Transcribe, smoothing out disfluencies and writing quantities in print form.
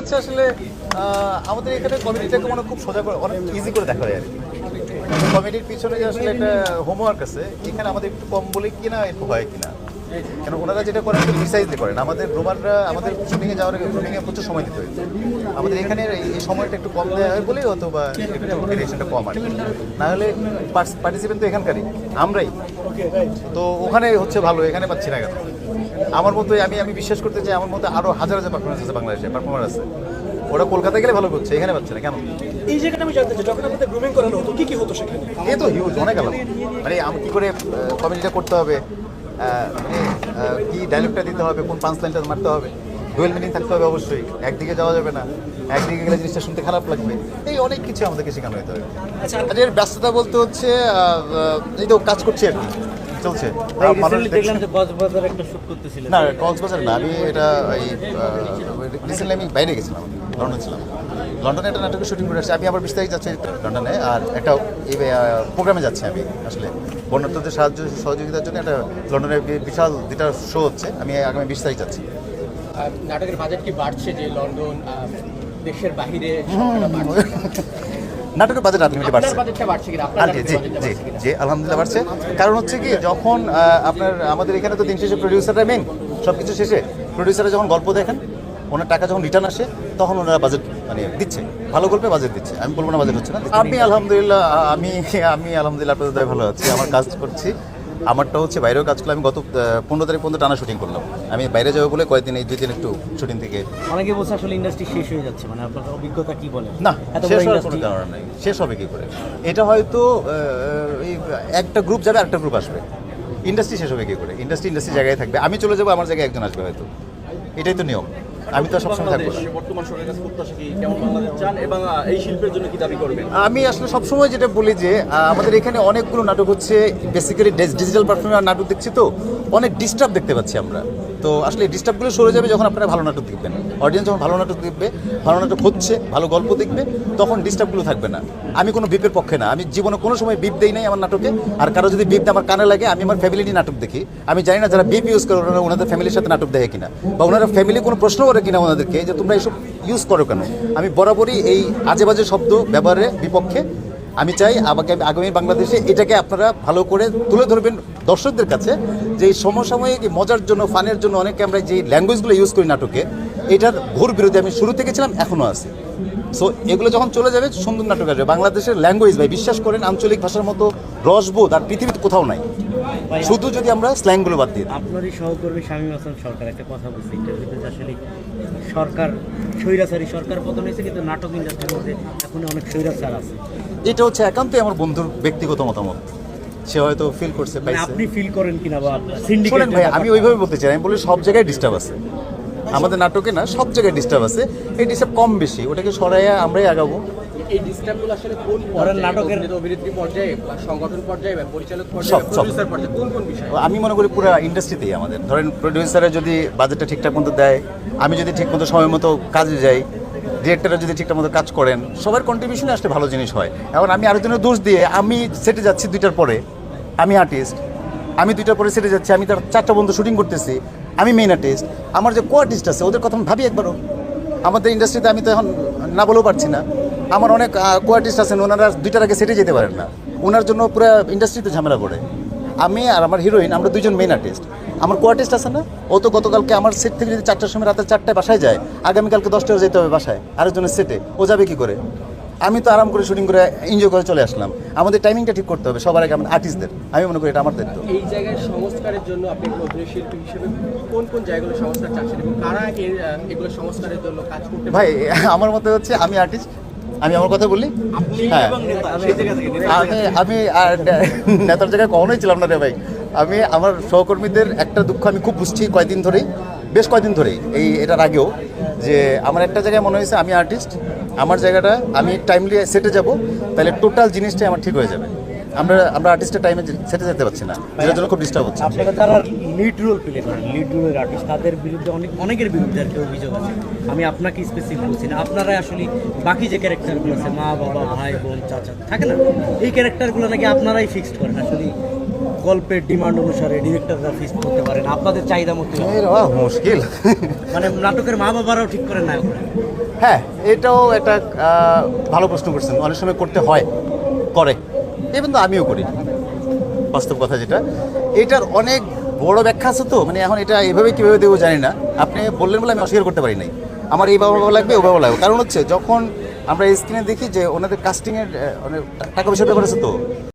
হচ্ছে আসলে আমাদের এখানে কমেডিটাকে মানে খুব সোজা করে অনেক ইজি করে দেখা যায় আর কি। কমেডির পিছনে যে আসলে একটা হোমওয়ার্ক আছে, এখানে আমাদের একটু কম বলে কিনা একটু হয় কিনা, কেন ওনারা যেটা করেন একটু প্রিসাইজলি করেন। আমাদের রোমাররা আমাদের শুটিংয়ে যাওয়ার আগে শুটিংয়ে প্রচুর সময় দিতে হয়েছে, আমাদের এখানে এই সময়টা একটু কম দেওয়া হয় বলেই হয়তো বা ভেরিয়েশনটা কম আর না হলে পার্টিসিপেন্ট তো এখানকারই আমরাই, তো ওখানে হচ্ছে ভালো, এখানে পাচ্ছি না কেন। আমার মতো আমি বিশ্বাস করতে চাই আমার মতো আরও হাজার হাজার পারফরমেন্স আছে, বাংলাদেশে পারফর্মার আছে, ওরা কলকাতায় গেলে ভালো করছে, এখানে পাচ্ছে না কেন। এই জায়গাটা আমি জানতে চাই, যখন আপনাদের গ্রুমিং করানো হতো কি হতো সেখানে? এ তো হিউজ, অনেক আলাদা। মানে আমি কী করে কমেডিটা করতে হবে, মানে কী ডায়লগটা দিতে হবে, কোন পাঁচ লাইনটা মারতে হবে, ডুয়েল মিনিং থাকতে হবে অবশ্যই, একদিকে যাওয়া যাবে না, একদিকে গেলে জিনিসটা শুনতে খারাপ লাগবে, এই অনেক কিছু আমাদেরকে শেখানো হতে হবে। আর এর ব্যস্ততা বলতে হচ্ছে এই তো কাজ করছি আর কি, চলছে। না কক্সবাজার না, আমি এটা এই রিসেন্টলি আমি বাইরে গেছিলাম, লন্ডন ছিলাম। লন্ডনে একটা নাটকের শুটিং করে আসছি, আমি আবার 20 তারিখ যাচ্ছি লন্ডনে, আর একটা প্রোগ্রামে যাচ্ছি আমি আসলে বন্যার্থদের সহযোগিতার জন্য। একটা লন্ডনের বিশাল দুটা শো হচ্ছে, আমি আগামী 20 তারিখ যাচ্ছি। নাটকের বাজেট কি বাড়ছে যে লন্ডন দেশের বাইরে? নাটকের বাজেট আলটিমেটলি বাড়ছে, জি আলহামদুলিল্লাহ বাড়ছে। কারণ হচ্ছে কি, যখন আপনার আমাদের এখানে তো দিন শেষে প্রডিউসাররা মেন, সব কিছু শেষে প্রডিউসাররা যখন গল্প দেখেন, ওনার টাকা যখন রিটার্ন আসে, তখন ওনারা বাজেট মানে দিচ্ছে, ভালো গল্পে বাজেট দিচ্ছে। আমি বলবো না বাজেট হচ্ছে না। আমি আলহামদুলিল্লাহ আপনাদের দায় ভালো আছি, আমার কাজ করছি। আমারটা হচ্ছে বাইরেও কাজ করলাম, আমি গত 15 তারিখ পর্যন্ত টানা শুটিং করলাম। আমি বাইরে যাবো বলে কয়েকদিন, এই 2 দিন একটু শুটিং থেকে। অনেকে বলছে আসলে ইন্ডাস্ট্রি শেষ হয়ে যাচ্ছে, মানে আপনার অভিজ্ঞতা কি বলে? না, শেষ হওয়ার কোনো কারণ নেই। শেষ হবে কি করে? এটা হয়তো একটা গ্রুপ যাবে, আরেকটা গ্রুপ আসবে। ইন্ডাস্ট্রি শেষ হবে কি করে? ইন্ডাস্ট্রি জায়গায় থাকবে, আমি চলে যাবো, আমার জায়গায় একজন আসবে হয়তো, এটাই তো নিয়ম। আমি তো সবসময় থাকবো না। বর্তমান সরকারের কাছে প্রত্যাশা কি, কেমন বাংলাদেশ চান এবং এই শিল্পের জন্য কি দাবি করবেন? আমি আসলে সবসময় যেটা বলি যে আমাদের এখানে অনেকগুলো নাটক হচ্ছে, বেসিক্যালি ডিজিটাল প্ল্যাটফর্মে নাটক দেখছি, তো অনেক ডিস্টার্ব দেখতে পাচ্ছি আমরা। তো আসলে এই ডিস্টার্বগুলো সরে যাবে যখন আপনারা ভালো নাটক দেখবেন। অডিয়েন্স যখন ভালো নাটক দেখবে, ভালো নাটক হচ্ছে, ভালো গল্প দেখবে, তখন ডিস্টার্বগুলো থাকবে না। আমি কোনো বিপের পক্ষে না, আমি জীবনে কোনো সময় বিপ দেই নাই আমার নাটকে। আর কারো যদি বিপ আমার কানে লাগে, আমি আমার ফ্যামিলি নিয়ে নাটক দেখি। আমি জানি না যারা বিপ ইউজ করে ওনারা ওনাদের ফ্যামিলির সাথে নাটক দেখে কিনা, বা ওনারা ফ্যামিলি কোনো প্রশ্ন করে কিনা ওনাদেরকে যে তোমরা এসব ইউজ করো কেন। আমি বরাবরই এই আজে বাজে শব্দ ব্যবহারের বিপক্ষে। আমি চাই আগামী বাংলাদেশে এটাকে আপনারা ভালো করে তুলে ধরবেন দর্শকদের কাছে, যে এই সমসাময়িক মজার জন্য, ফানের জন্য অনেকে আমরা যে ল্যাঙ্গুয়েজগুলো ইউজ করি নাটকে, এটার ঘোর বিরোধী আমি শুরু থেকে ছিলাম, এখনও আছি। সো এগুলো যখন চলে যাবে, সুন্দর নাটক আসবে। বাংলাদেশের ল্যাঙ্গুয়েজ ভাই, বিশ্বাস করেন, আঞ্চলিক ভাষার মতো রসবোধ আর পৃথিবীতে কোথাও নাই, শুধু যদি আমরা স্ল্যাংগুলো বাদ দিই। আপনারই সহকর্মী শামীম হাসান সরকার একটা কথা বলছে ইন্টারভিউতে, আসলে সরকার স্বৈরাচারী সরকার পতন হয়েছে, কিন্তু নাটক ইন্ডাস্ট্রির মধ্যে এখন অনেক স্বৈরাচার আছে। এটা হচ্ছে একান্তই আমার বন্ধুর ব্যক্তিগত মতামত, সে হয়তো ফিল করছে, মানে আপনি ফিল করেন কিনা বা শোনেন ভাই, আমি ওইভাবে বলতে চাই, আমি বলি সব জায়গায় ডিস্টার্ব আছে, আমাদের নাটকে না, সব জায়গায় ডিস্টার্ব আছে। এই ডিস্টার্ব কম বেশি ওটাকে সরাইয়া আমরাই আগাবো। এই ডিস্টার্বগুলো আসলে কোন নাটকের অভিনেত্রী পর্যায়ে বা সংগঠন পর্যায়ে বা পরিচালক পর্যায়ে, প্রোডিউসার পর্যায়ে, কোন বিষয়? আমি মনে করি পুরো ইন্ডাস্ট্রিতেই আমাদের, ধরেন প্রোডিউসারে যদি বাজেটটা ঠিকঠাক মতো দেয়, আমি যদি ঠিক মতো সময় মতো কাজে যাই, ডিরেক্টররা যদি ঠিকঠাক মতো কাজ করেন, সবার কন্ট্রিবিউশনে আসলে ভালো জিনিস হয়। এখন আমি আরেকজনের দোষ দিয়ে আমি সেটে যাচ্ছি 2টার পরে, আমি আর্টিস্ট, আমি 2টার পরে সেটে যাচ্ছি, আমি তার 4টা বন্ধু শুটিং করতেছি, আমি মেইন আর্টিস্ট, আমার যে কো আর্টিস্ট আছে ওদের কথা আমি ভাবি একবারও। আমাদের ইন্ডাস্ট্রিতে আমি তো এখন না বলেও পারছি না, আমার অনেক কো আর্টিস্ট আছেন, ওনারা 2টার আগে সেটে যেতে পারেন না, ওনার জন্য পুরো ইন্ডাস্ট্রিতে ঝামেলা পড়ে। আমি আর আমার হিরোইন, আমরা 2জন মেইন আর্টিস্ট, আমার কো আর্টিস্ট আছে না, ও তো গতকালকে আমার সেট থেকে যদি 4টার সময় রাতে 4টায় বাসায় যায়, আগামীকালকে 10টায় যেতে হবে বাসায় আরেকজনের সেটে, ও যাবে কী করে? আমি তো আরাম করে শুটিং করে এনজয় করে চলে আসলাম। আমাদের টাইমিংটা ঠিক করতে হবে সবার আগে, আমাদের আর্টিস্টদের। আমি মনে করি এটা আমার দায়িত্ব। এই জায়গায় সংস্কারের জন্য আপনি অভিনয় শিল্পী হিসেবে কোন কোন জায়গাগুলো সংস্কার চাচ্ছেন এবং কারা এগুলো সংস্কারের জন্য কাজ করতে? ভাই আমার মতে হচ্ছে, আমি আর্টিস্ট, আমি আমার কথা বলি, হ্যাঁ, আমি নেতার জায়গায় কখনোই ছিলাম না রে ভাই। আমি আমার সহকর্মীদের একটা দুঃখ আমি খুব বুঝছি কয়েকদিন ধরেই, বেশ কয়েকদিন ধরেই, এটার আগেও, যে আমার একটা জায়গায় মনে হয়েছে আমি আর্টিস্ট, আমার জায়গাটা আমি টাইমলি সেটে যাব, তাহলে টোটাল জিনিসটাই আমার ঠিক হয়ে যাবে। আমরা আর্টিস্টের টাইমে সেটে যেতে পারছি না, যেটার জন্য খুব ডিস্টার্ব হচ্ছে। আপনারা যারা লিড রোল প্লে করেন, লিড রোলের আর্টিস্ট, তাদের বিরুদ্ধে অনেকের বিরুদ্ধে আর কি অভিযোগ আছে। আমি আপনাকে স্পেসিফিক বলছি না, আপনারা আসলে বাকি যে ক্যারেক্টারগুলো আছে, মা বাবা ভাই বোন চাচা থাকে না, এই ক্যারেক্টারগুলো নাকি আপনারাই ফিক্সড করেন। আসলে গল্পের ডিমান্ড অনুসারে ডিরেক্টররা ফিক্সড করতে পারেন আপনাদের চাহিদা মতো, মুশকিল। মানে নাটকের মা বাবারাও ঠিক করেন না? হ্যাঁ, এটাও একটা ভালো প্রশ্ন করছেন। অনেক সময় করতে হয়, করে, এবং তো আমিও করি, বাস্তব কথা যেটা। এটার অনেক বড় ব্যাখ্যা আছে তো, মানে এখন এটা এভাবে কীভাবে দেবো জানি না। আপনি বললেন বলে আমি অস্বীকার করতে পারি নাই। আমার এই বাবা লাগবে, ও বাবা লাগবে। কারণ হচ্ছে যখন আমরা স্ক্রিনে দেখি যে ওনাদের কাস্টিংয়ের অনেক টাকা পয়সার ব্যাপার আছে তো,